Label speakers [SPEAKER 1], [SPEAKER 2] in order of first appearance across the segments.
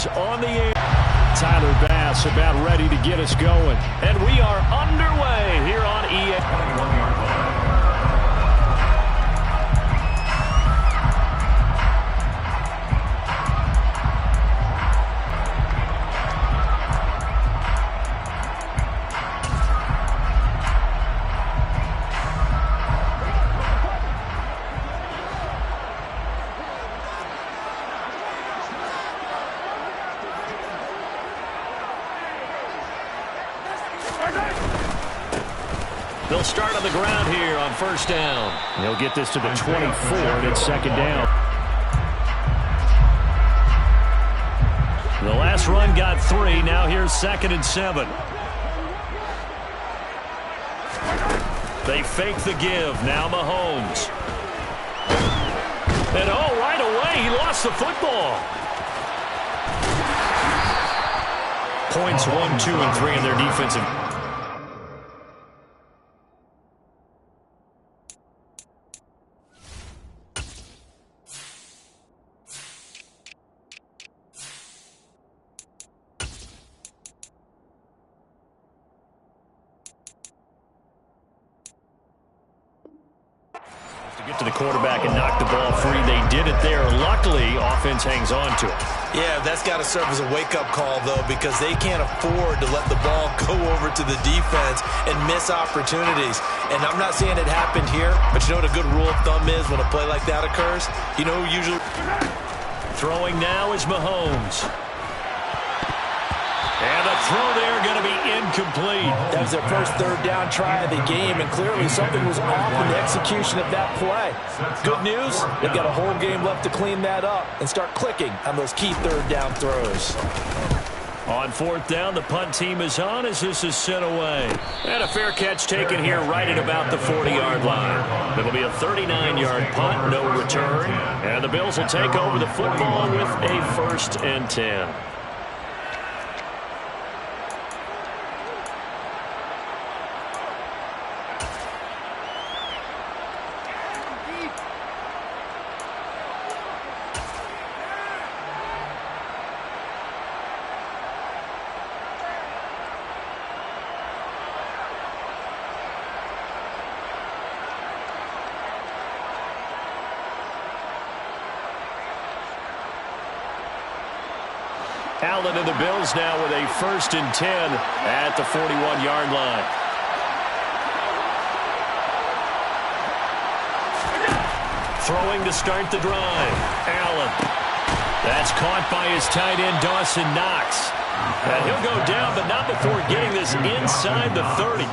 [SPEAKER 1] On the air, Tyler Bass about ready to get us going. And we are underway here on EA. They'll start on the ground here on first down. They'll get this to the 24, and it's second down. The last run got 3. Now here's 2nd and 7. They fake the give. Now Mahomes. And right away, he lost the football. Points 1, 2, and 3 in their defensive. Get to the quarterback and knock the ball free. They did it there. Luckily, offense hangs on to it.
[SPEAKER 2] Yeah, that's got to serve as a wake-up call, though, because they can't afford to let the ball go over to the defense and miss opportunities. And I'm not saying it happened here, but you know what a good rule of thumb is when a play like that occurs? You know who usually...
[SPEAKER 1] Throwing now is Mahomes. And the throw there going to be incomplete.
[SPEAKER 2] That was their first third down try of the game, and clearly something was off in the execution of that play. Good news, they've got a whole game left to clean that up and start clicking on those key third down throws.
[SPEAKER 1] On fourth down, the punt team is on as this is sent away. And a fair catch taken here right at about the 40-yard line. It'll be a 39-yard punt, no return. And the Bills will take over the football with a 1st and 10. Allen and the Bills now with a 1st and 10 at the 41-yard line. Throwing to start the drive. Allen. That's caught by his tight end, Dawson Knox. And he'll go down, but not before getting this inside the 30.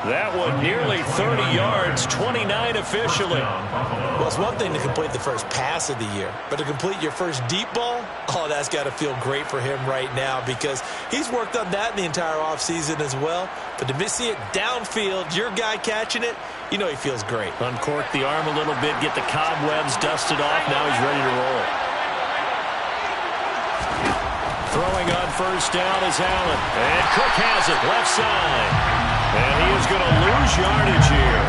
[SPEAKER 1] That one nearly 30 yards, 29 officially.
[SPEAKER 2] Well, it's one thing to complete the first pass of the year, but to complete your first deep ball, that's got to feel great for him right now because he's worked on that in the entire offseason as well. But to see it downfield, your guy catching it, you know he feels great.
[SPEAKER 1] Uncork the arm a little bit, get the cobwebs dusted off. Now he's ready to roll. Throwing on first down is Allen. And Cook has it left side. And he is going to lose yardage here.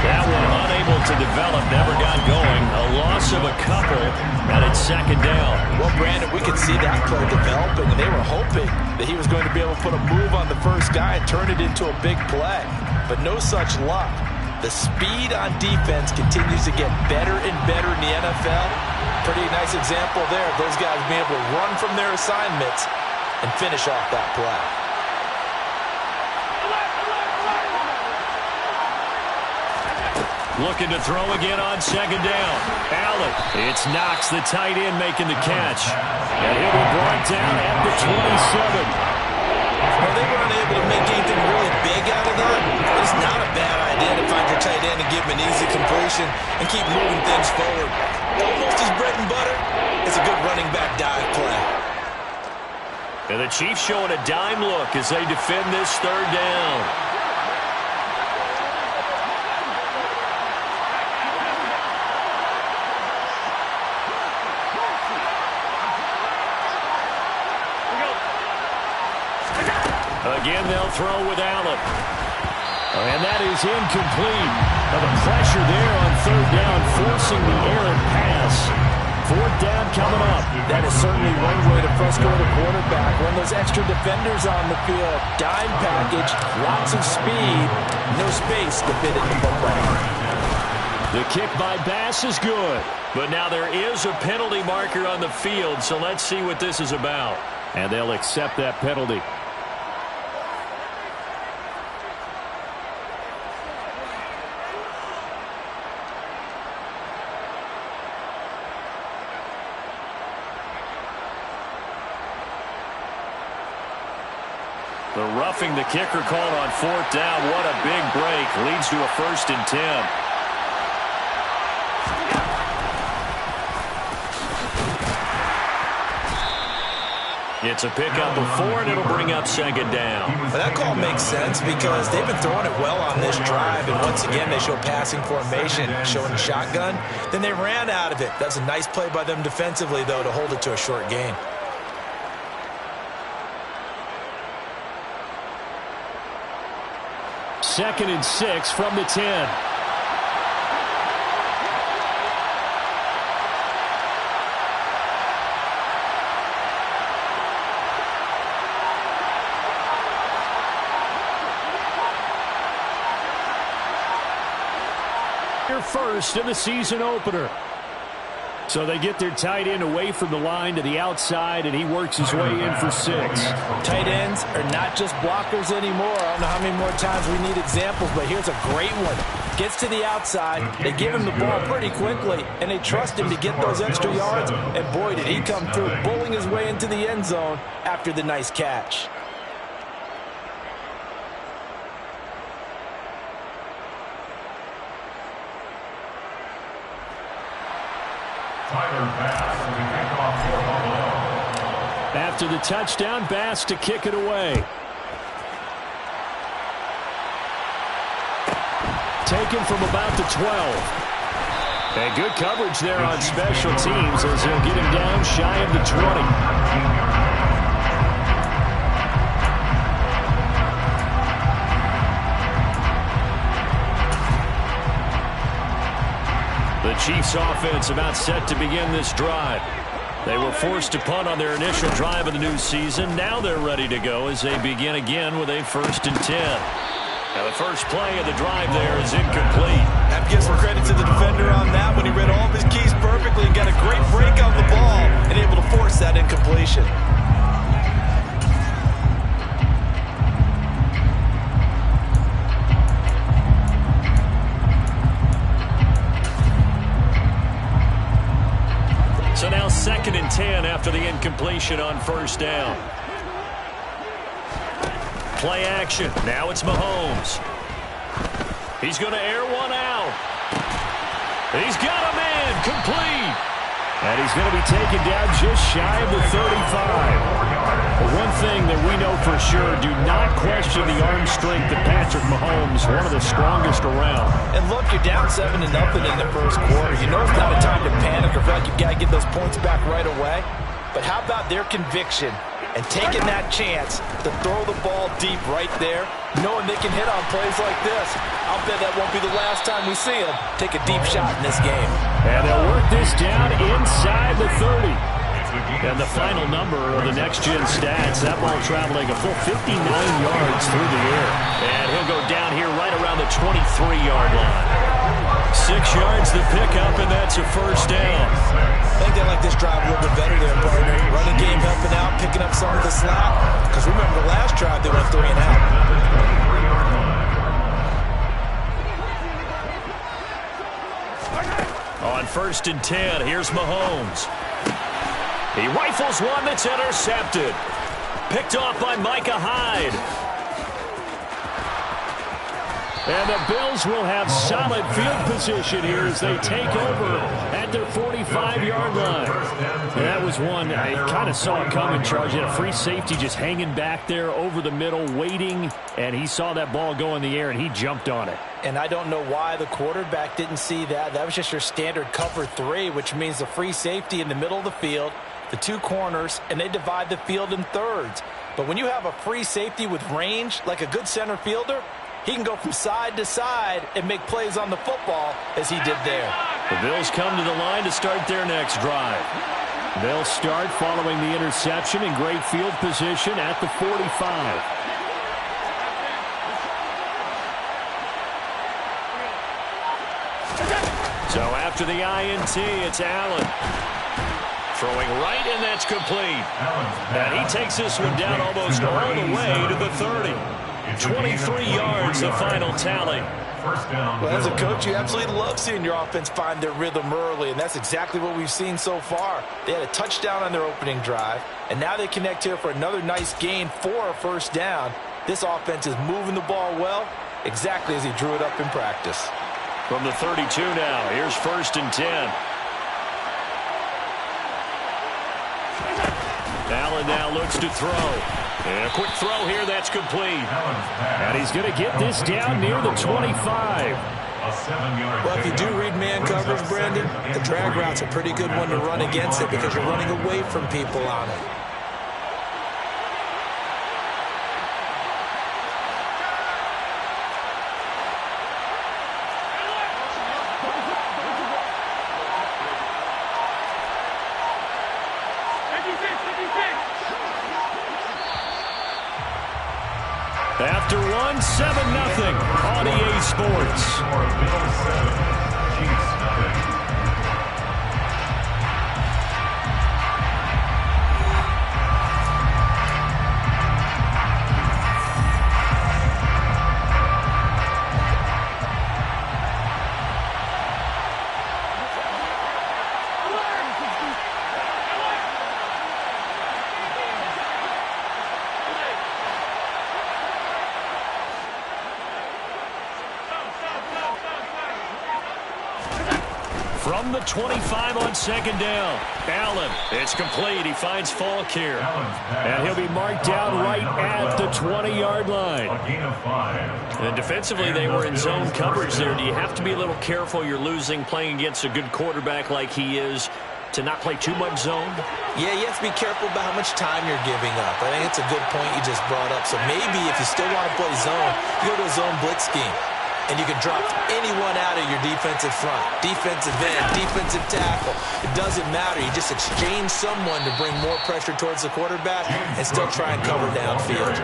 [SPEAKER 1] That one unable to develop, never got going. A loss of a couple, and it's 2nd down.
[SPEAKER 2] Well, Brandon, we could see that play developing, and they were hoping that he was going to be able to put a move on the first guy and turn it into a big play. But no such luck. The speed on defense continues to get better and better in the NFL. Pretty nice example there of those guys being able to run from their assignments and finish off that play.
[SPEAKER 1] Looking to throw again on 2nd down. Allen. It's Knox, the tight end, making the catch. And he'll be brought down at the 27.
[SPEAKER 2] Well, they were unable to make anything really big out of that. It's not a bad idea to find your tight end and give him an easy completion and keep moving things forward. Almost his bread and butter. It's a good running back dive play.
[SPEAKER 1] And the Chiefs showing a dime look as they defend this 3rd down. Again, they'll throw with Allen. And that is incomplete. Now the pressure there on 3rd down, forcing the errant pass. 4th down coming up.
[SPEAKER 2] That is certainly one way to frustrate a quarterback. Run those extra defenders on the field. Dime package, lots of speed, no space to fit in the football.
[SPEAKER 1] The kick by Bass is good. But now there is a penalty marker on the field, so let's see what this is about. And they'll accept that penalty. The roughing the kicker called on 4th down. What a big break. Leads to a 1st and 10. It's a pickup of 4, and it'll bring up 2nd down.
[SPEAKER 2] Well, that call makes sense because they've been throwing it well on this drive, and once again they show passing formation, showing the shotgun. Then they ran out of it. That's a nice play by them defensively, though, to hold it to a short gain.
[SPEAKER 1] Second and 6 from the 10. Their first of the season opener. So they get their tight end away from the line to the outside, and he works his way in for 6.
[SPEAKER 2] Tight ends are not just blockers anymore. I don't know how many more times we need examples, but here's a great one. Gets to the outside, they give him the ball pretty quickly, and they trust him to get those extra yards, and boy, did he come through, bowling his way into the end zone after the nice catch.
[SPEAKER 1] After the touchdown, Bass to kick it away. Taken from about the 12. And good coverage there on special teams as he'll get him down shy of the 20. The Chiefs offense about set to begin this drive. They were forced to punt on their initial drive of the new season. Now they're ready to go as they begin again with a 1st and 10. Now the first play of the drive there is incomplete.
[SPEAKER 2] That gives some credit to the defender on that when he read all of his keys perfectly and got a great break on the ball and able to force that incompletion.
[SPEAKER 1] So now 2nd and 10 after the incompletion on 1st down. Play action. Now it's Mahomes. He's going to air one out. He's got a man complete. And he's going to be taken down just shy of the 35. But one thing that we know for sure, do not question the arm strength of Patrick Mahomes, one of the strongest around.
[SPEAKER 2] And look, you're down 7-0 in the first quarter. You know it's not a time to panic or feel like you've got to get those points back right away. But how about their conviction and taking that chance to throw the ball deep right there, knowing they can hit on plays like this? I'll bet that won't be the last time we see them take a deep shot in this game.
[SPEAKER 1] And they'll work this down inside the 30. And the final number of the next-gen stats, that ball traveling a full 59 yards through the air. And he'll go down here right around the 23-yard line. 6 yards to pick up, and that's a 1st down.
[SPEAKER 2] I think they like this drive a little bit better there, partner. Running game helping out, picking up some of the slack. Because remember, the last drive they went 3 and out.
[SPEAKER 1] On 1st and 10, here's Mahomes. He rifles one that's intercepted. Picked off by Micah Hyde. And the Bills will have solid field position here as they take over at their 45-yard line. And that was one I kind of saw it coming, Charge. Had a free safety just hanging back there over the middle, waiting, and he saw that ball go in the air, and he jumped on it.
[SPEAKER 2] And I don't know why the quarterback didn't see that. That was just your standard cover 3, which means the free safety in the middle of the field, the 2 corners, and they divide the field in thirds. But when you have a free safety with range, like a good center fielder, he can go from side to side and make plays on the football as he did there.
[SPEAKER 1] The Bills come to the line to start their next drive. They'll start following the interception in great field position at the 45. So after the INT, it's Allen. Throwing right, and that's complete. And he takes this one down almost all the way to the 30. 23 yards, the final tally.
[SPEAKER 2] Well, as a coach, you absolutely love seeing your offense find their rhythm early, and that's exactly what we've seen so far. They had a touchdown on their opening drive, and now they connect here for another nice gain for a first down. This offense is moving the ball well, exactly as he drew it up in practice.
[SPEAKER 1] From the 32 now, here's 1st and 10. Allen now looks to throw. And a quick throw here, that's complete. And he's going to get this down near the 25.
[SPEAKER 3] Well, if you do read man coverage, Brandon, the drag route's a pretty good one to run against it because you're running away from people on it.
[SPEAKER 1] After one, 7-0 on EA Sports. From the 25 on 2nd down. Allen, it's complete. He finds Falk here. And he'll be marked down right at the 20-yard line. And defensively, they were in zone coverage there. Do you have to be a little careful? You're losing playing against a good quarterback like he is to not play too much zone?
[SPEAKER 3] Yeah, you have to be careful about how much time you're giving up. I think it's a good point you just brought up. So maybe if you still want to play zone, you go to a zone blitz scheme. And you can drop anyone out of your defensive front. Defensive end, defensive tackle. It doesn't matter. You just exchange someone to bring more pressure towards the quarterback and still try and cover downfield.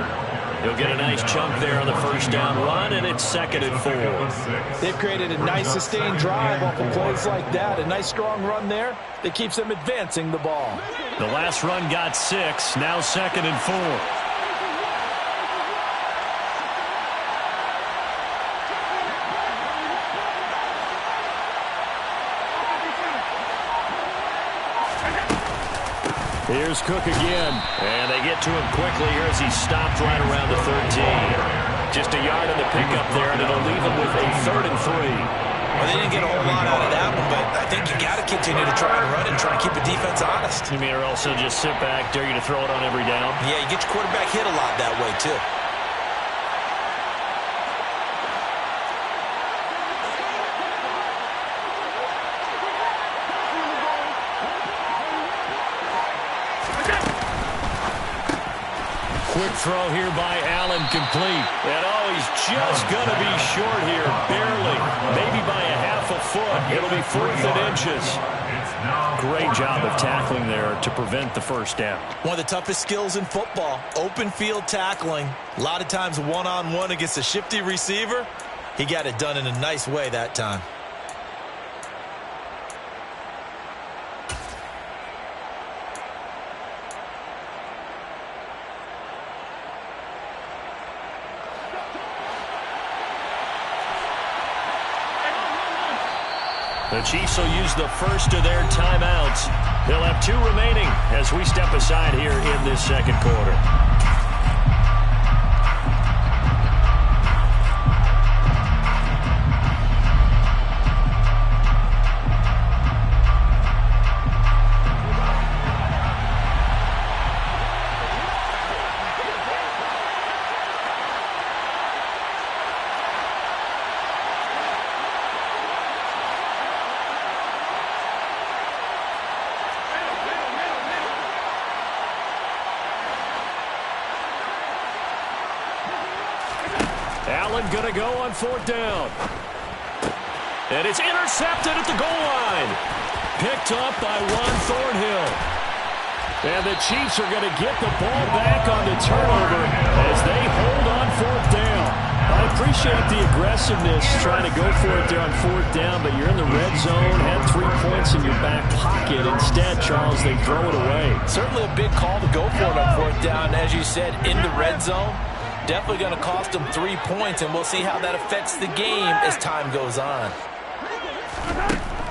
[SPEAKER 1] He'll get a nice chunk there on the 1st down run, and it's 2nd and 4.
[SPEAKER 4] They've created a nice sustained drive off of plays like that. A nice strong run there that keeps them advancing the ball.
[SPEAKER 1] The last run got 6, now 2nd and 4. Here's Cook again, and they get to him quickly here as he stopped right around the 13. Just a yard on the pickup there, and it'll leave him with a 3rd and 3.
[SPEAKER 3] Well, they didn't get a whole lot out of that one, but I think you got to continue to try and run and try and keep the defense honest.
[SPEAKER 1] You mean or also just sit back, dare you to throw it on every down?
[SPEAKER 3] Yeah, you get your quarterback hit a lot that way, too.
[SPEAKER 1] Quick throw here by Allen, complete. And oh, he's just going to be short here, barely. Maybe by a half a foot. It'll be 4th and inches. Great job of tackling there to prevent the 1st down.
[SPEAKER 3] One of the toughest skills in football, open field tackling. A lot of times one-on-one against a shifty receiver. He got it done in a nice way that time.
[SPEAKER 1] The Chiefs will use the first of their timeouts. They'll have 2 remaining as we step aside here in this 2nd quarter. Allen going to go on 4th down. And it's intercepted at the goal line. Picked up by Ron Thornhill. And the Chiefs are going to get the ball back on the turnover as they hold on 4th down. I appreciate the aggressiveness trying to go for it there on 4th down, but you're in the red zone, had 3 points in your back pocket. Instead, Charles, they throw it away.
[SPEAKER 3] Certainly a big call to go for it on 4th down. As you said, in the red zone, definitely going to cost them 3 points, and we'll see how that affects the game as time goes on.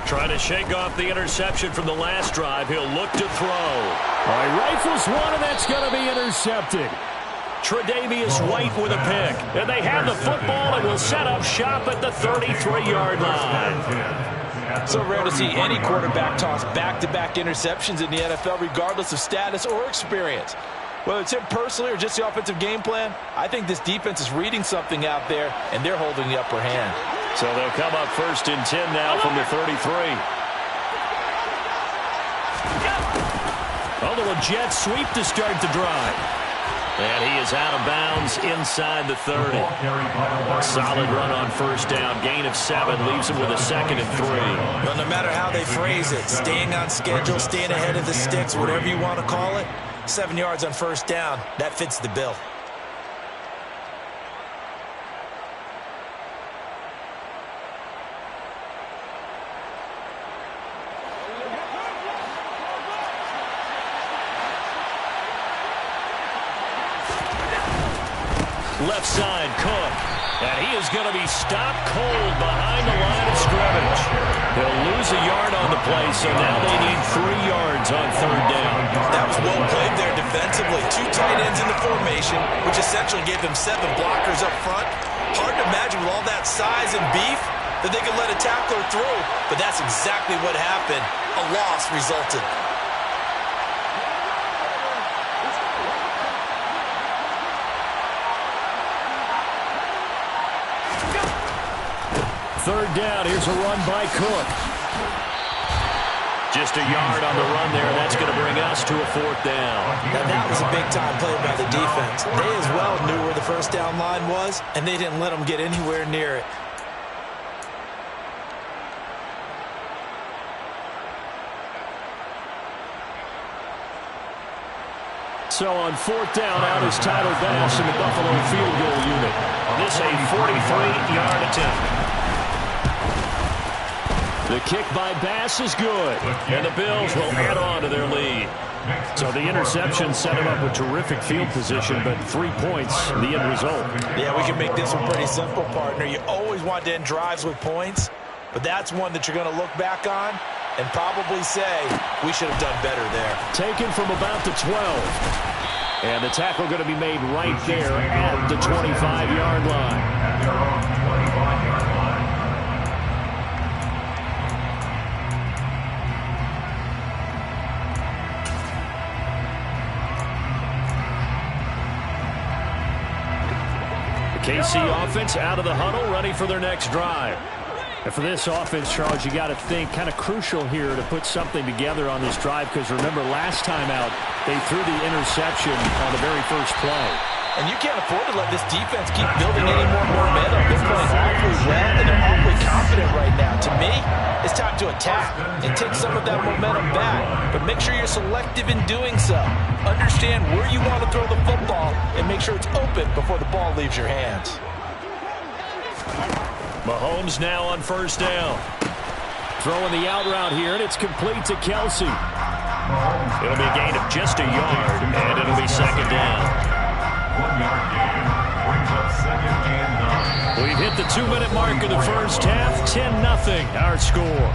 [SPEAKER 1] Trying to shake off the interception from the last drive. He'll look to throw. All right, rifles one, and that's going to be intercepted. Tre'Davious White with a pick. And they have the football and will set up shop at the 33-yard line.
[SPEAKER 3] So rare to see any quarterback toss back-to-back interceptions in the NFL, regardless of status or experience. Whether it's him personally or just the offensive game plan, I think this defense is reading something out there, and they're holding the upper hand.
[SPEAKER 1] So they'll come up 1st and 10 now from the 33. A little jet sweep to start the drive. And he is out of bounds inside the 30. A solid run on 1st down. Gain of 7 leaves him with a 2nd and 3.
[SPEAKER 3] Well, no matter how they phrase it, staying on schedule, staying ahead of the sticks, whatever you want to call it, 7 yards on 1st down, that fits the bill.
[SPEAKER 1] Left side, Cook. And he is going to be stopped cold behind the line of scrimmage. He'll lose a yard on the play, so now they need 3 yards on 3rd down.
[SPEAKER 3] That was well played there defensively. 2 tight ends in the formation, which essentially gave them 7 blockers up front. Hard to imagine with all that size and beef that they could let a tackler through, but that's exactly what happened. A loss resulted.
[SPEAKER 1] 3rd down. Here's a run by Cook. Just a yard on the run there, and that's going to bring us to a 4th down.
[SPEAKER 3] Now that was a big-time play by the defense. They as well knew where the 1st down line was, and they didn't let them get anywhere near it.
[SPEAKER 1] So on 4th down, out is Tyler Bass in the Buffalo field goal unit. This a 43-yard attempt. The kick by Bass is good, and the Bills will add on to their lead. So the interception set him up with terrific field position, but 3 points, the end result.
[SPEAKER 3] Yeah, we can make this one pretty simple, partner. You always want to end drives with points, but that's one that you're going to look back on and probably say, we should have done better there.
[SPEAKER 1] Taken from about the 12. And the tackle going to be made right there at the 25-yard line. KC offense out of the huddle, ready for their next drive. And for this offense, Charles, you got to think kind of crucial here to put something together on this drive, because remember last time out, they threw the interception on the very first play.
[SPEAKER 3] And you can't afford to let this defense keep building any more momentum. They're playing awfully well, and they're awfully confident right now. To me, it's time to attack and take some of that momentum back. But make sure you're selective in doing so. Understand where you want to throw the football and make sure it's open before the ball leaves your hands.
[SPEAKER 1] Mahomes now on 1st down. Throwing the out route here, and it's complete to Kelsey. It'll be a gain of just a yard, and it'll be 2nd down.
[SPEAKER 5] 1 yard gain brings up 2nd and 9.
[SPEAKER 1] We've hit the 2-minute mark of the first half. 10-0 our score.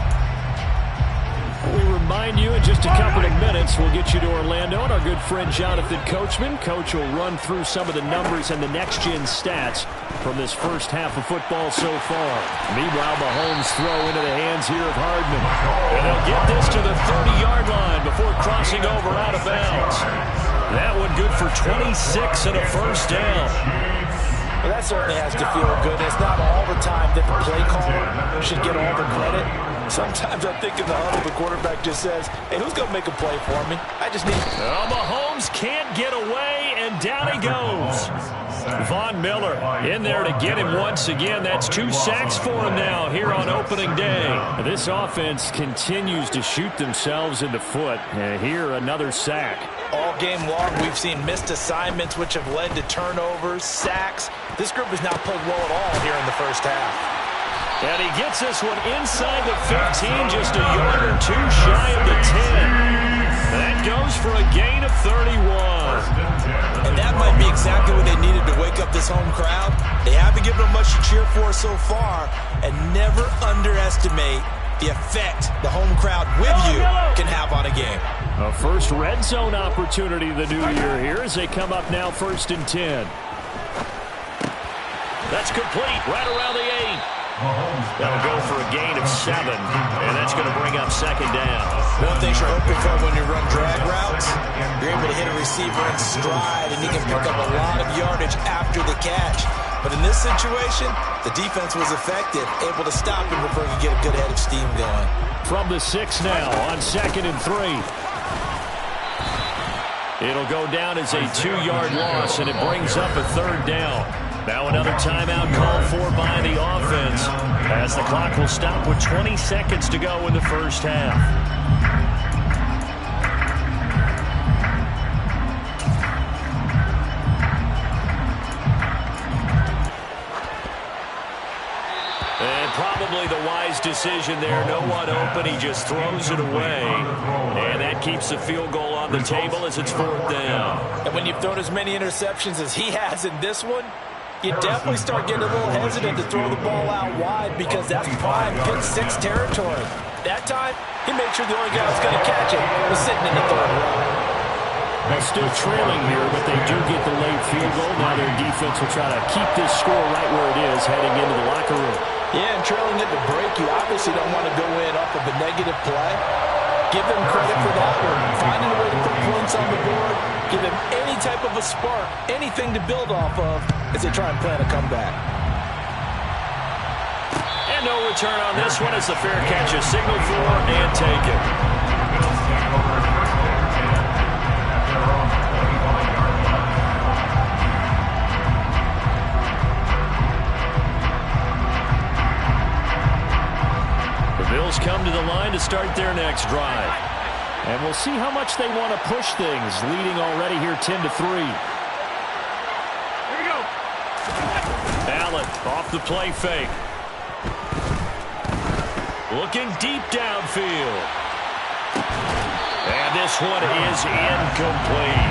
[SPEAKER 1] We remind you in just a couple of minutes we'll get you to Orlando and our good friend Jonathan Coachman. Coach will run through some of the numbers and the next-gen stats from this first half of football so far. Meanwhile, Mahomes throw into the hands here of Hardman. And they'll get this to the 30-yard line before crossing over out of bounds. That one good for 26 and a 1st down.
[SPEAKER 3] Well, that certainly has to feel good. It's not all the time that the play caller should get all the credit. Sometimes I think in the huddle, the quarterback just says, hey, who's going to make a play for me? I just need...
[SPEAKER 1] Mahomes can't get away, and down he goes. Von Miller in there to get him once again. That's 2 sacks for him now here on opening day. This offense continues to shoot themselves in the foot. And here, another sack.
[SPEAKER 3] All game long, we've seen missed assignments, which have led to turnovers, sacks. This group has not played well at all here in the first half.
[SPEAKER 1] And he gets this one inside the 15, just a yard or 2 shy of the 10. That goes for a gain of 31.
[SPEAKER 3] And that might be exactly what they needed to wake up this home crowd. They haven't given them much to cheer for so far, and never underestimate the effect the home crowd with you can have on a game.
[SPEAKER 1] A first red zone opportunity of the new year here as they come up now 1st and 10. That's complete right around the 8. That'll go for a gain of 7, and that's going to bring up 2nd down.
[SPEAKER 3] One thing you're hoping for when you run drag routes, you're able to hit a receiver in stride, and he can pick up a lot of yardage after the catch. But in this situation, the defense was effective, able to stop him before he could get a good head of steam going.
[SPEAKER 1] From the 6 now on 2nd and 3. It'll go down as a 2-yard loss, and it brings up a 3rd down. Now another timeout called for by the offense as the clock will stop with 20 seconds to go in the first half. And probably the wise decision there. No one open. He just throws it away. And that keeps the field goal on the table as it's 4th down.
[SPEAKER 3] And when you've thrown as many interceptions as he has in this one, you definitely start getting a little hesitant to throw the ball out wide because that's prime pick 6 territory. That time, he made sure the only guy who's going to catch it was sitting in the 3rd row.
[SPEAKER 1] They're still trailing here, but they do get the late field goal. Now their defense will try to keep this score right where it is heading into the locker room.
[SPEAKER 3] Yeah, and trailing it to break, you obviously don't want to go in off of a negative play. Give them credit for that one. Finding a way to put points on the board. Give them any type of a spark, anything to build off of as they try and plan a comeback.
[SPEAKER 1] And no return on this one as the fair catch is signaled for and taken. The Bills come to the line to start their next drive. And we'll see how much they want to push things, leading already here 10-3. Here we go. Allen off the play fake. Looking deep downfield. And this one is incomplete.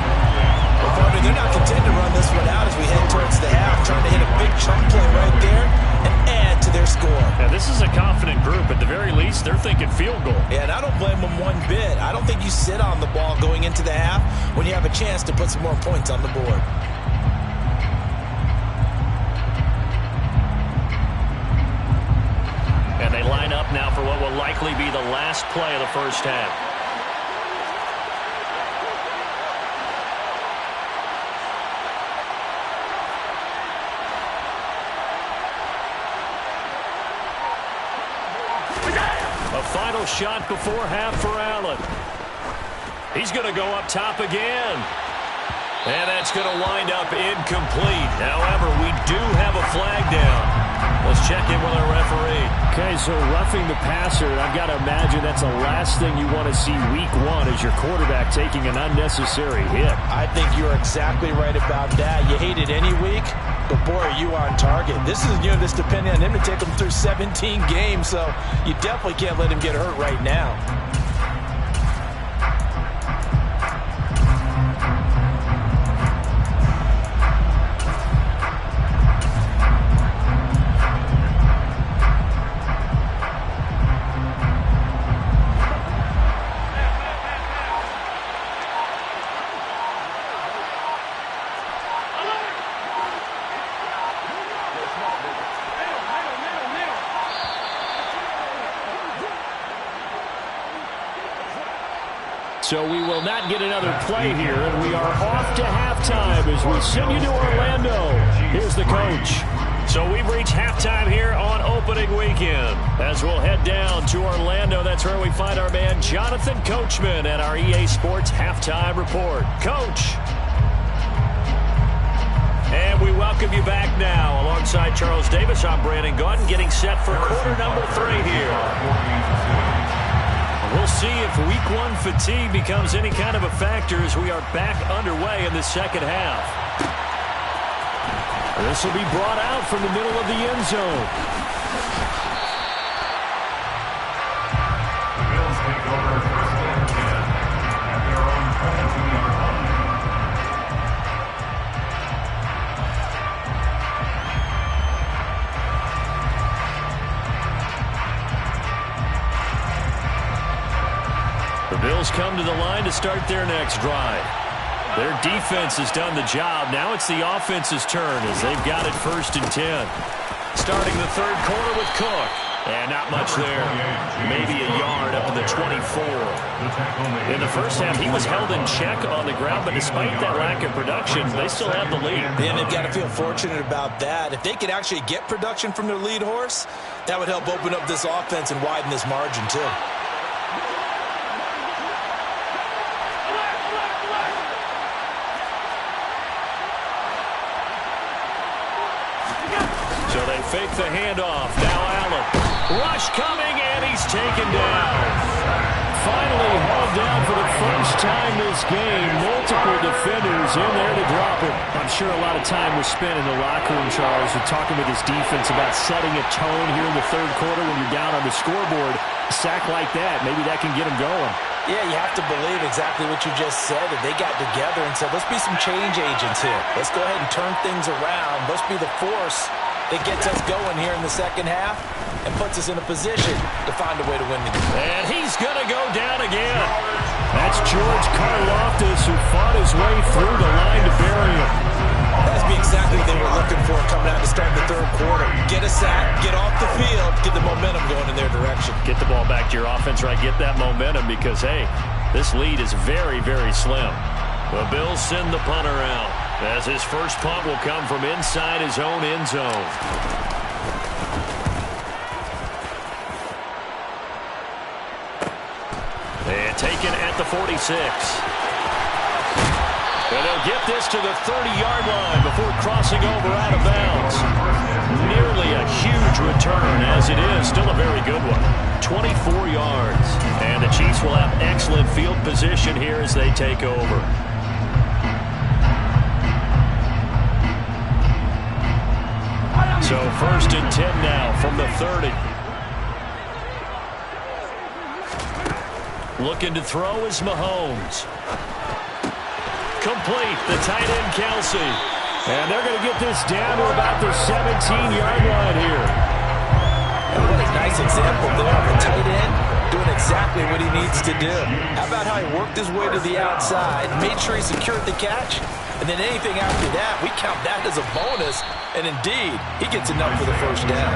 [SPEAKER 3] Well, partner, they're not content to run this one out as we head towards the half, trying to hit a big chunk play right there and add to their score.
[SPEAKER 1] Now, this is a confident group. At the very least, they're thinking field goal.
[SPEAKER 3] Yeah, and I don't blame them one bit. I don't think you sit on the ball going into the half when you have a chance to put some more points on the board.
[SPEAKER 1] And they line up now for what will likely be the last play of the first half. A final shot before half for Allen. He's going to go up top again. And that's going to wind up incomplete. However, we do have a flag down. Let's check in with our referee. Okay, so roughing the passer, I've got to imagine that's the last thing you want to see week 1 as your quarterback taking an unnecessary hit.
[SPEAKER 3] I think you're exactly right about that. You hate it any week, but boy, are you on target. This is, this depending on him to take him through 17 games, so you definitely can't let him get hurt right now.
[SPEAKER 1] So we will not get another play here, and we are off to halftime as we send you to Orlando. Here's the coach. So we've reached halftime here on opening weekend. As we'll head down to Orlando, that's where we find our man Jonathan Coachman at our EA Sports Halftime Report. Coach. And we welcome welcome you back now. Alongside Charles Davis, I'm Brandon Gaudin, getting set for quarter number 3 here. We'll see if week 1 fatigue becomes any kind of a factor as we are back underway in the second half. This will be brought out from the middle of the end zone.
[SPEAKER 5] The Bills take over first and 10 at their own 17-yard line.
[SPEAKER 1] The Bills come to the line to start their next drive. Their defense has done the job. Now it's the offense's turn as they've got it 1st and 10. Starting the third quarter with Cook. And not much there. Maybe a yard up to the 24. In the first half, he was held in check on the ground, but despite that lack of production, they still have the lead.
[SPEAKER 3] And they've got to feel fortunate about that. If they could actually get production from their lead horse, that would help open up this offense and widen this margin too.
[SPEAKER 1] So they fake the handoff. Now Allen. Rush coming, and he's taken down. Finally hauled down for the first time this game. Multiple defenders in there to drop him. I'm sure a lot of time was spent in the locker room, Charles, with talking with his defense about setting a tone here in the third quarter when you're down on the scoreboard. A sack like that, maybe that can get him going.
[SPEAKER 3] Yeah, you have to believe exactly what you just said, that they got together and said, let's be some change agents here. Let's go ahead and turn things around. Let's be the force that gets us going here in the second half and puts us in a position to find a way to win the game.
[SPEAKER 1] And he's going to go down again. That's George Karlaftis, who fought his way through the line to bury him.
[SPEAKER 3] That's exactly what they were looking for coming out to start the third quarter. Get a sack, get off the field, get the momentum going in their direction.
[SPEAKER 1] Get the ball back to your offense, right? Get that momentum because, hey, this lead is very, very slim. The Bills send the punter out as his first punt will come from inside his own end zone. And taken at the 46. And they'll get this to the 30-yard line before crossing over out of bounds. Nearly a huge return as it is. Still a very good one. 24 yards. And the Chiefs will have excellent field position here as they take over. So 1st and 10 now from the 30. Looking to throw is Mahomes. Complete, the tight end Kelsey. And they're going to get this down to about the 17-yard line here.
[SPEAKER 3] And what a nice example there of a tight end doing exactly what he needs to do. How about how he worked his way to the outside, made sure he secured the catch, and then anything after that, we count that as a bonus. And indeed, he gets enough for the first down.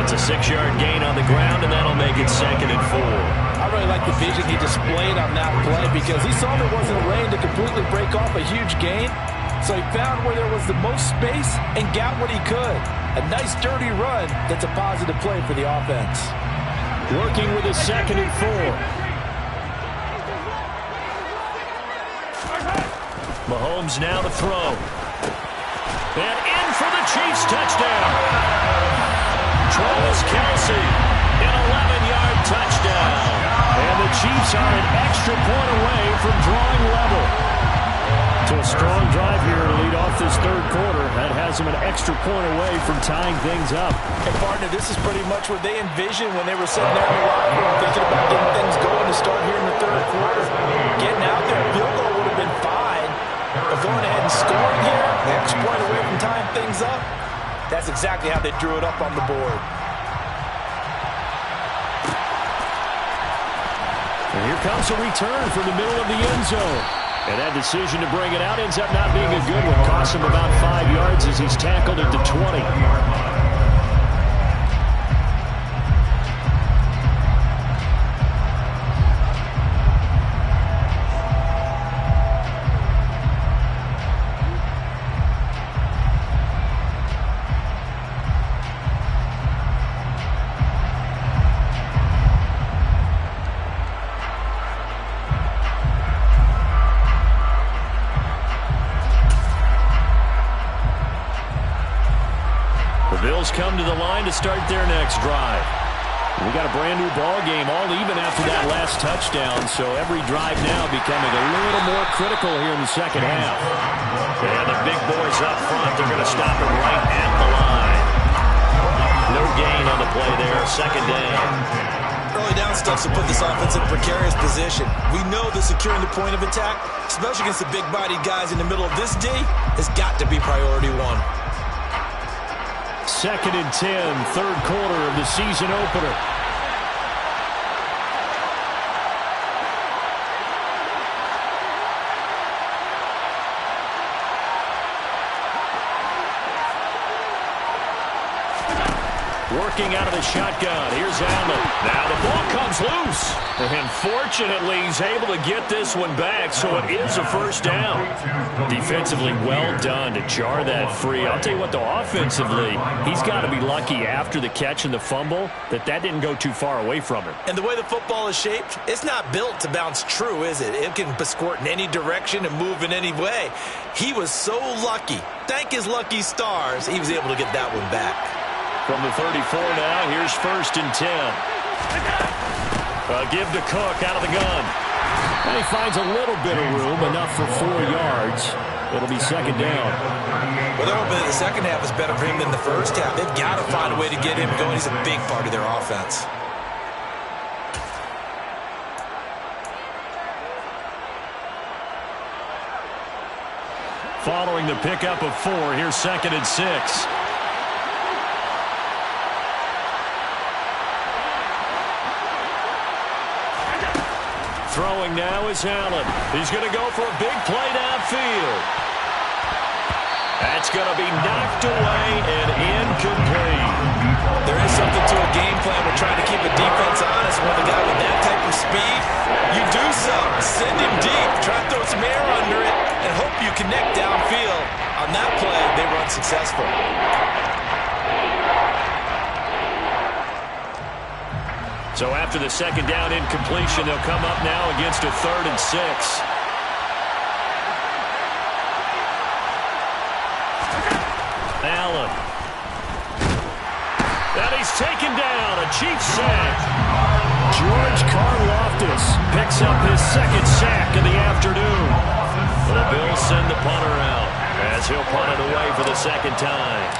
[SPEAKER 1] It's a 6-yard gain on the ground, and that'll make it 2nd and 4.
[SPEAKER 4] I really like the vision he displayed on that play because he saw there wasn't a lane to completely break off a huge gain. So he found where there was the most space and got what he could. A nice dirty run that's a positive play for the offense.
[SPEAKER 1] Working with a 2nd and 4. Mahomes now to throw. And in for the Chiefs touchdown. Travis Kelsey, an 11-yard touchdown. And the Chiefs are an extra point away from drawing level. So a strong drive here to lead off this third quarter. That has them an extra point away from tying things up.
[SPEAKER 3] And partner, this is pretty much what they envisioned when they were sitting there in the locker room thinking about getting things going to start here in the third quarter. Getting out there, a field goal would have been fine. But going ahead and scoring here, an extra point away from tying things up, that's exactly how they drew it up on the board.
[SPEAKER 1] And here comes a return from the middle of the end zone. And that decision to bring it out ends up not being a good one. Costs him about 5 yards as he's tackled at the 20. Eagles come to the line to start their next drive. We got a brand new ball game, all even after that last touchdown, so every drive now becoming a little more critical here in the second half. And the big boys up front, they're going to stop him right at the line. No gain on the play there, second down.
[SPEAKER 3] Early down stuff to put this offense in a precarious position. We know that securing the point of attack, especially against the big-bodied guys in the middle of this D, has got to be priority one.
[SPEAKER 1] Second and 10, third quarter of the season opener. Working out of the shotgun. Here's Allen. Now the ball comes loose. And fortunately, he's able to get this one back, so it is a first down. Defensively, well done to jar that free. I'll tell you what, though, offensively, he's got to be lucky after the catch and the fumble that didn't go too far away from him.
[SPEAKER 3] And the way the football is shaped, it's not built to bounce true, is it? It can squirt in any direction and move in any way. He was so lucky. Thank his lucky stars, he was able to get that one back.
[SPEAKER 1] From the 34 now, here's first and 10. Give to Cook out of the gun. And he finds a little bit of room, enough for 4 yards. It'll be second down.
[SPEAKER 3] Well, they're hoping that the second half is better for him than the first half. They've got to find a way to get him going. He's a big part of their offense.
[SPEAKER 1] Following the pickup of 4, here's second and 6. Throwing now is Allen. He's going to go for a big play downfield. That's going to be knocked away and incomplete.
[SPEAKER 3] There is something to a game plan. We're trying to keep a defense honest. When a guy with that type of speed, you do so. Send him deep. Try to throw some air under it and hope you connect downfield. On that play, they were unsuccessful.
[SPEAKER 1] So after the second down incompletion, they'll come up now against a 3rd and 6. Allen. And he's taken down. A Chiefs sack. George Karlaftis picks up his second sack of the afternoon. The Bills send the punter out as he'll punt it away for the second time.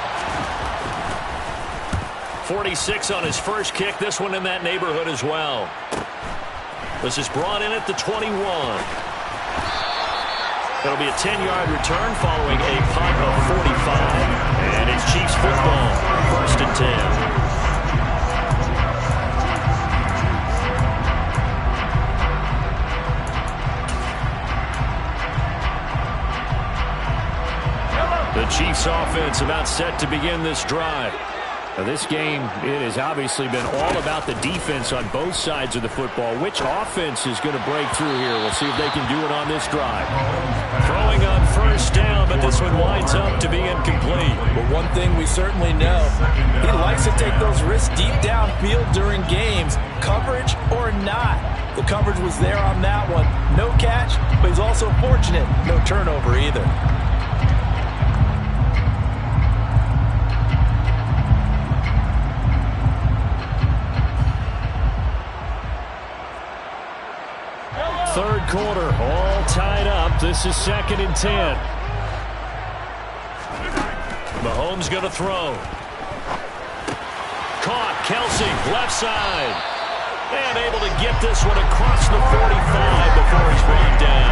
[SPEAKER 1] 46 on his first kick. This one in that neighborhood as well. This is brought in at the 21. It'll be a 10-yard return following a punt of 45. And it's Chiefs football. First and 10. The Chiefs offense about set to begin this drive. Now this game, it has obviously been all about the defense on both sides of the football. Which offense is going to break through here? We'll see if they can do it on this drive. Throwing on first down, but this one winds up to be incomplete.
[SPEAKER 4] But one thing we certainly know, he likes to take those risks deep downfield during games, coverage or not. The coverage was there on that one. No catch, but he's also fortunate. No turnover either.
[SPEAKER 1] Third quarter, all tied up. This is second and 10. Mahomes going to throw. Caught, Kelsey, left side. And able to get this one across the 45 before he's brought down.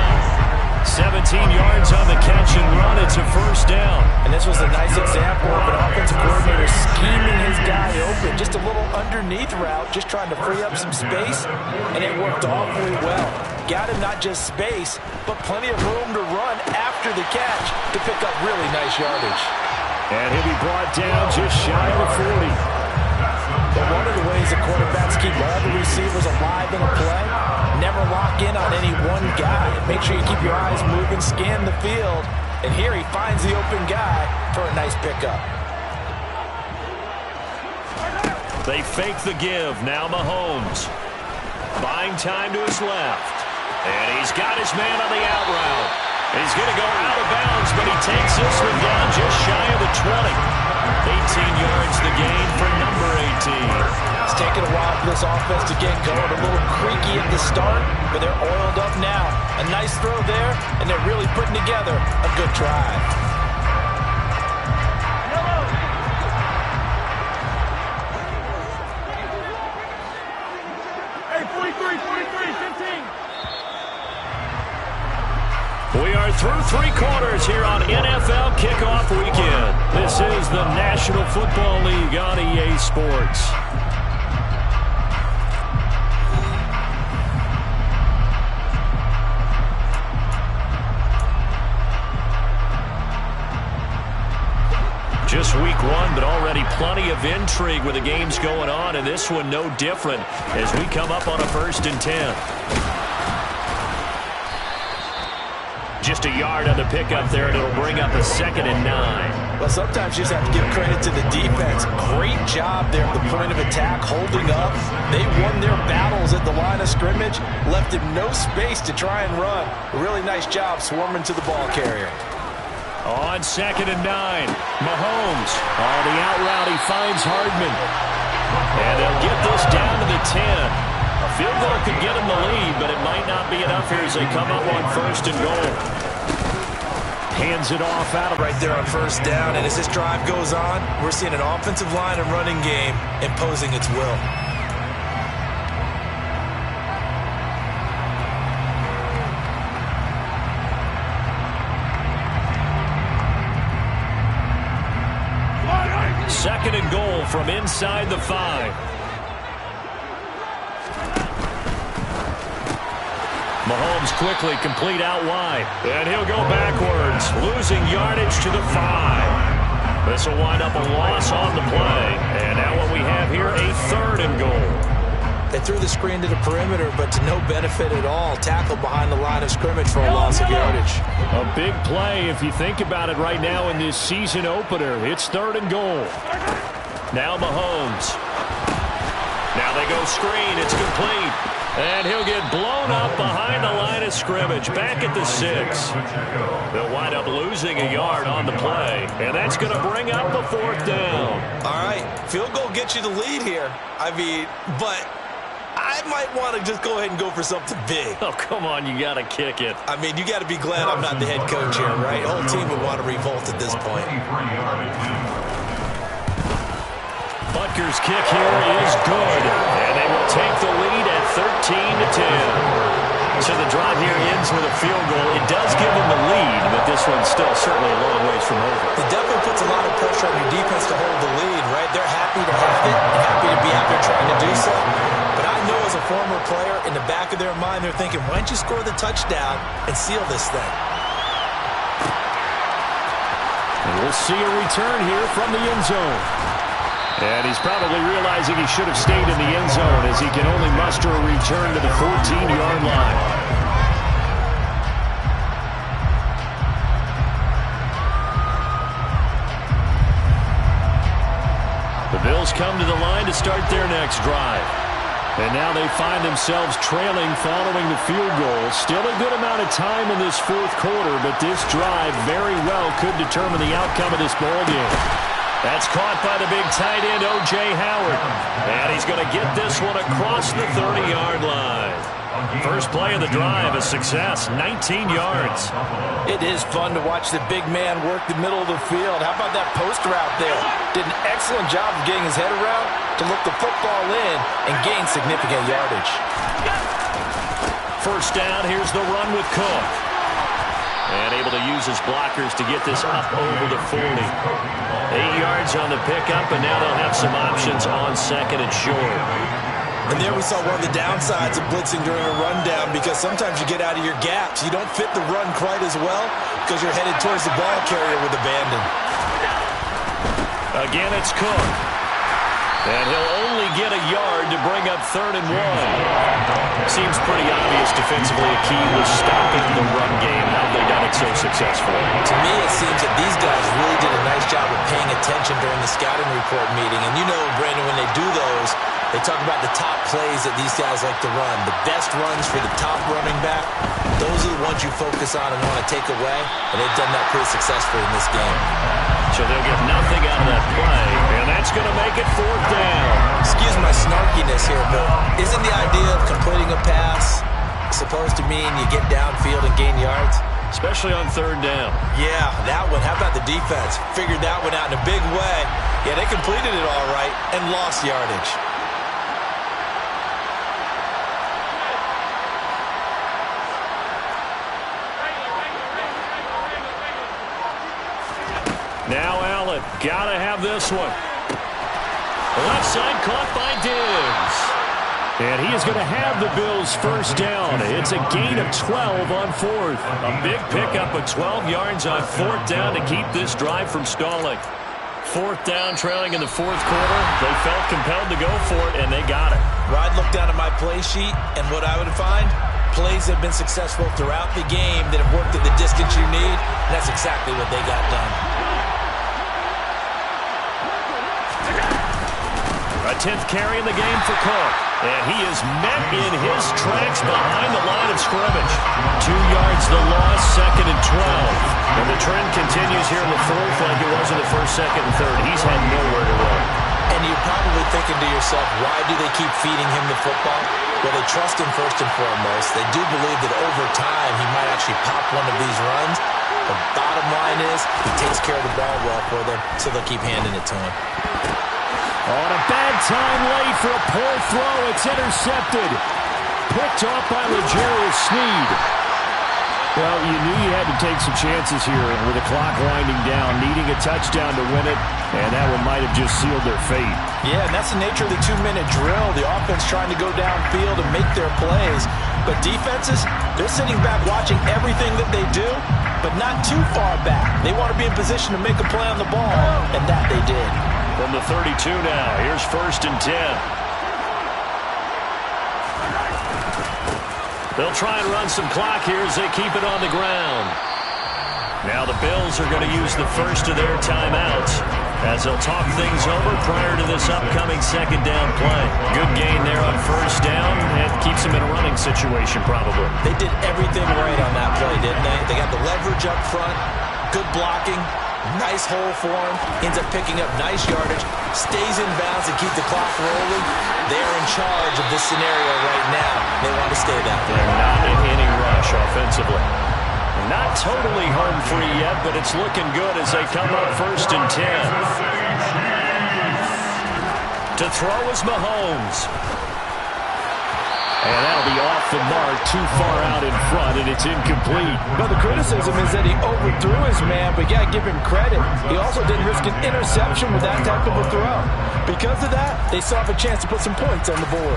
[SPEAKER 1] 17 yards on the catch and run. It's a first down.
[SPEAKER 4] And this was a nice example of an offensive coordinator scheming his guy open. Just a little underneath route, just trying to free up some space, and it worked awfully well. Got him not just space, but plenty of room to run after the catch to pick up really nice yardage.
[SPEAKER 1] And he'll be brought down just shy of the 40.
[SPEAKER 4] But one of the ways the quarterbacks keep all the receivers alive in a play, never lock in on any one guy. Make sure you keep your eyes moving, scan the field. And here he finds the open guy for a nice pickup.
[SPEAKER 1] They fake the give. Now Mahomes. Buying time to his left. And he's got his man on the out route. He's going to go out of bounds, but he takes this one down just shy of the 20. 18 yards the gain for number 18.
[SPEAKER 4] It's taken a while for this offense to get going. A little creaky at the start, but they're oiled up now. A nice throw there, and they're really putting together a good drive.
[SPEAKER 5] Hey, 43, 15.
[SPEAKER 1] We are through 3 quarters here on NFL Kickoff Weekend. This is the National Football League on EA Sports. Just week 1, but already plenty of intrigue with the games going on, and this one no different as we come up on a 1st and 10. Just a yard on the pickup there, and it'll bring up a 2nd and 9.
[SPEAKER 3] Well, sometimes you just have to give credit to the defense. Great job there at the point of attack, holding up. They won their battles at the line of scrimmage, left him no space to try and run. A really nice job swarming to the ball carrier.
[SPEAKER 1] On 2nd and 9, Mahomes. On the out route, he finds Hardman. And they'll get this down to the 10. A field goal could get him the lead, but it might not be enough here as they come up on 1st and goal. Hands it off out of
[SPEAKER 3] right there on 1st down, and as this drive goes on, we're seeing an offensive line and running game imposing its will.
[SPEAKER 1] Second and goal from inside the 5. Mahomes quickly complete out wide. And he'll go backwards, losing yardage to the 5. This will wind up a loss on the play. And now what we have here, a 3rd and goal.
[SPEAKER 3] They threw the screen to the perimeter, but to no benefit at all. Tackled behind the line of scrimmage for a loss of yardage.
[SPEAKER 1] A big play if you think about it right now in this season opener. It's 3rd and goal. Now Mahomes. Now they go screen. It's complete. And he'll get blown up behind the line of scrimmage. Back at the 6. They'll wind up losing a yard on the play. And that's going to bring up a 4th down.
[SPEAKER 3] All right. Field goal gets you the lead here. I mean, but I might want to just go ahead and go for something big.
[SPEAKER 1] Oh, come on. You got to kick it.
[SPEAKER 3] I mean, you got to be glad I'm not the head coach here, right? The whole team would want to revolt at this point.
[SPEAKER 1] Butker's kick here is good. And they will take the lead at 13-10. So the drive here ends with a field goal. It does give them the lead, but this one's still certainly a long ways from over.
[SPEAKER 3] It definitely puts a lot of pressure on your defense to hold the lead, right? They're happy to have it, happy to be out there trying to do so. But I know as a former player, in the back of their mind, they're thinking, why don't you score the touchdown and seal this thing?
[SPEAKER 1] And we'll see a return here from the end zone. And he's probably realizing he should have stayed in the end zone as he can only muster a return to the 14-yard line. The Bills come to the line to start their next drive. And now they find themselves trailing following the field goal. Still a good amount of time in this 4th quarter, but this drive very well could determine the outcome of this ball game. That's caught by the big tight end, O.J. Howard. And he's going to get this one across the 30-yard line. First play of the drive, a success, 19 yards.
[SPEAKER 4] It is fun to watch the big man work the middle of the field. How about that post route there? Did an excellent job of getting his head around to look the football in and gain significant yardage.
[SPEAKER 1] First down, here's the run with Cook. And able to use his blockers to get this up over the 40. 8 yards on the pickup, and now they'll have some options on 2nd and short.
[SPEAKER 3] And there we saw one of the downsides of blitzing during a rundown, because sometimes you get out of your gaps. You don't fit the run quite as well because you're headed towards the ball carrier with abandon.
[SPEAKER 1] Again, it's Cook. And he'll only get a yard to bring up 3rd and 1. Seems pretty obvious defensively a key was stopping the run game. How have they done it so successfully?
[SPEAKER 3] To me, it seems that these guys really did a nice job of paying attention during the scouting report meeting. And you know, Brandon, when they do those, they talk about the top plays that these guys like to run. The best runs for the top running back, those are the ones you focus on and want to take away, and they've done that pretty successfully in this game.
[SPEAKER 1] So they'll get nothing out of that play, and that's going to make it 4th down.
[SPEAKER 3] Excuse my snarkiness here, but isn't the idea of completing a pass supposed to mean you get downfield and gain yards?
[SPEAKER 1] Especially on 3rd down.
[SPEAKER 3] Yeah, that one. How about the defense? Figured that one out in a big way. Yeah, they completed it all right and lost yardage.
[SPEAKER 1] Now Allen, gotta have this one. Left side caught by Diggs. And he is going to have the Bills' 1st down. It's a gain of 12 on 4th. A big pickup of 12 yards on 4th down to keep this drive from stalling. 4th down, trailing in the 4th quarter. They felt compelled to go for it, and they got it.
[SPEAKER 3] Well, I'd look down at my play sheet, and what I would find, plays have been successful throughout the game that have worked at the distance you need, and that's exactly what they got done.
[SPEAKER 1] A 10th carry in the game for Cook. And he is met in his tracks behind the line of scrimmage. 2 yards the loss, 2nd and 12. And the trend continues here in the 4th like it was in the 1st, 2nd, and 3rd. He's had nowhere to run.
[SPEAKER 3] And you're probably thinking to yourself, why do they keep feeding him the football? Well, they trust him first and foremost. They do believe that over time he might actually pop one of these runs. The bottom line is he takes care of the ball well for them, so they'll keep handing it to him.
[SPEAKER 1] On a bad time late for a poor throw. It's intercepted. Picked off by L'Jarius Sneed. Well, you knew you had to take some chances here with the clock winding down, needing a touchdown to win it, and that one might have just sealed their fate.
[SPEAKER 4] Yeah, and that's the nature of the 2-minute drill. The offense trying to go downfield and make their plays. But defenses, they're sitting back watching everything that they do, but not too far back. They want to be in position to make a play on the ball, and that they did.
[SPEAKER 1] From the 32 now, here's 1st and 10. They'll try and run some clock here as they keep it on the ground. Now the Bills are going to use the first of their timeouts as they'll talk things over prior to this upcoming 2nd down play. Good gain there on 1st down. It keeps them in a running situation probably.
[SPEAKER 3] They did everything right on that play, didn't they? They got the leverage up front, good blocking, nice hole for him, ends up picking up nice yardage, stays in bounds and keep the clock rolling. They're in charge of this scenario right now. They want to stay that way.
[SPEAKER 1] They're not in any rush offensively. Not totally home free yet, but it's looking good as they come up 1st and 10. To throw is Mahomes. And that'll be off the mark, too far out in front, and it's incomplete.
[SPEAKER 4] But the criticism is that he overthrew his man, but yeah, give him credit. He also didn't risk an interception with that type of a throw. Because of that, they still have a chance to put some points on the board.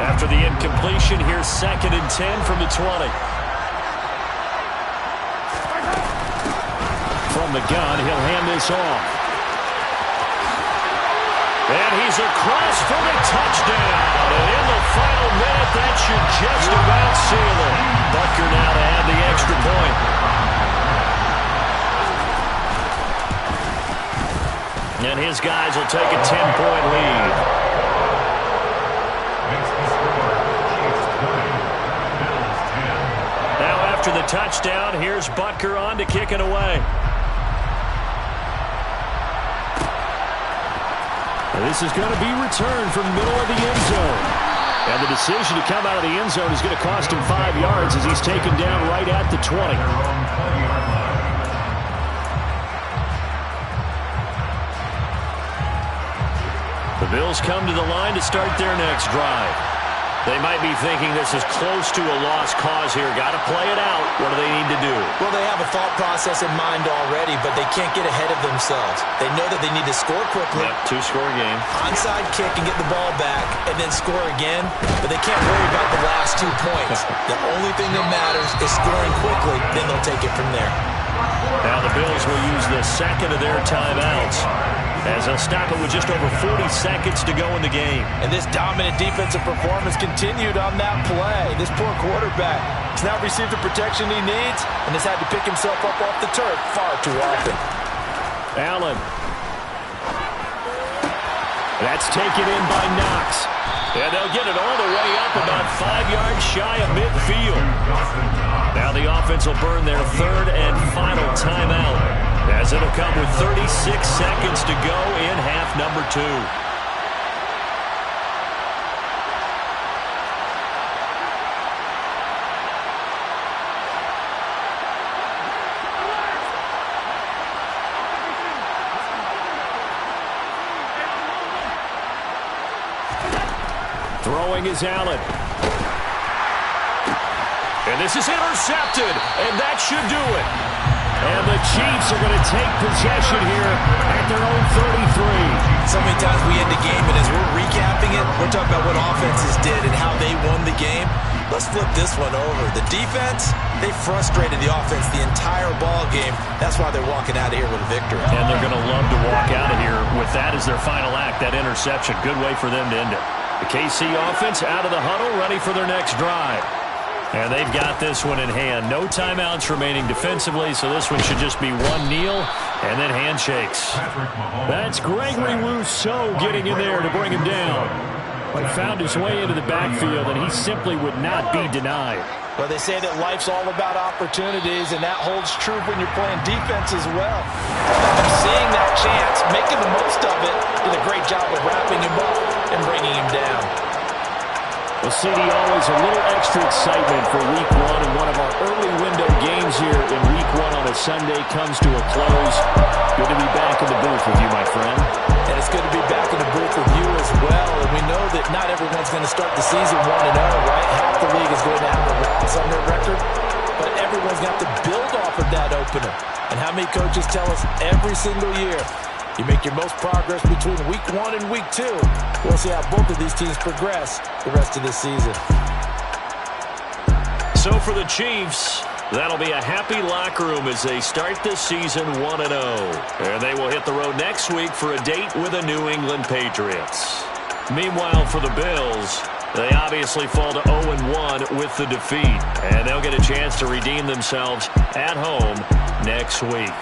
[SPEAKER 1] After the incompletion, here's 2nd and 10 from the 20. From the gun, he'll hand this off. And he's across for the touchdown. And in the final minute, that should just about seal it. Butker now to add the extra point. And his guys will take a 10-point lead. Now after the touchdown, here's Butker on to kick it away. This is going to be returned from the middle of the end zone. And the decision to come out of the end zone is going to cost him 5 yards as he's taken down right at the 20. The Bills come to the line to start their next drive. They might be thinking this is close to a lost cause here. Got to play it out. What do they need to do?
[SPEAKER 3] Well, they have a thought process in mind already, but they can't get ahead of themselves. They know that they need to score quickly.
[SPEAKER 1] Yep, 2-score game.
[SPEAKER 3] Onside kick and get the ball back and then score again, but they can't worry about the last 2 points. The only thing that matters is scoring quickly, then they'll take it from there.
[SPEAKER 1] Now the Bills will use the 2nd of their timeouts as they'll stop it with just over 40 seconds to go in the game.
[SPEAKER 4] And this dominant defensive performance continued on that play. This poor quarterback has not received the protection he needs and has had to pick himself up off the turf far too often.
[SPEAKER 1] Allen. That's taken in by Knox. And they'll get it all the way up about 5 yards shy of midfield. Now the offense will burn their third and final timeout, as it'll come with 36 seconds to go in half number 2. Throwing is Allen. And this is intercepted, and that should do it. And the Chiefs are going to take possession here at their own 33.
[SPEAKER 3] So many times we end the game, and as we're recapping it, we're talking about what offenses did and how they won the game. Let's flip this one over. The defense, they frustrated the offense the entire ball game. That's why they're walking out of here with a victory.
[SPEAKER 1] And they're going to love to walk out of here with that as their final act, that interception. Good way for them to end it. The KC offense out of the huddle, ready for their next drive. And they've got this one in hand. No timeouts remaining defensively, so this one should just be one kneel and then handshakes. That's Gregory Rousseau getting in there to bring him down. But found his way into the backfield, and he simply would not be denied.
[SPEAKER 4] Well, they say that life's all about opportunities, and that holds true when you're playing defense as well. Seeing that chance, making the most of it, did a great job of wrapping him up and bringing him down.
[SPEAKER 1] Well, CD, always a little extra excitement for Week 1, and one of our early window games here in Week 1 on a Sunday comes to a close. Good to be back in the booth with you, my friend.
[SPEAKER 4] And it's good to be back in the booth with you as well. And we know that not everyone's going to start the season 1-0, right? Half the league is going to have a loss on their record. But everyone's got to build off of that opener. And how many coaches tell us every single year, you make your most progress between Week 1 and Week 2. We'll see how both of these teams progress the rest of this season.
[SPEAKER 1] So for the Chiefs, that'll be a happy locker room as they start this season 1-0. And they will hit the road next week for a date with the New England Patriots. Meanwhile, for the Bills, they obviously fall to 0-1 with the defeat. And they'll get a chance to redeem themselves at home next week.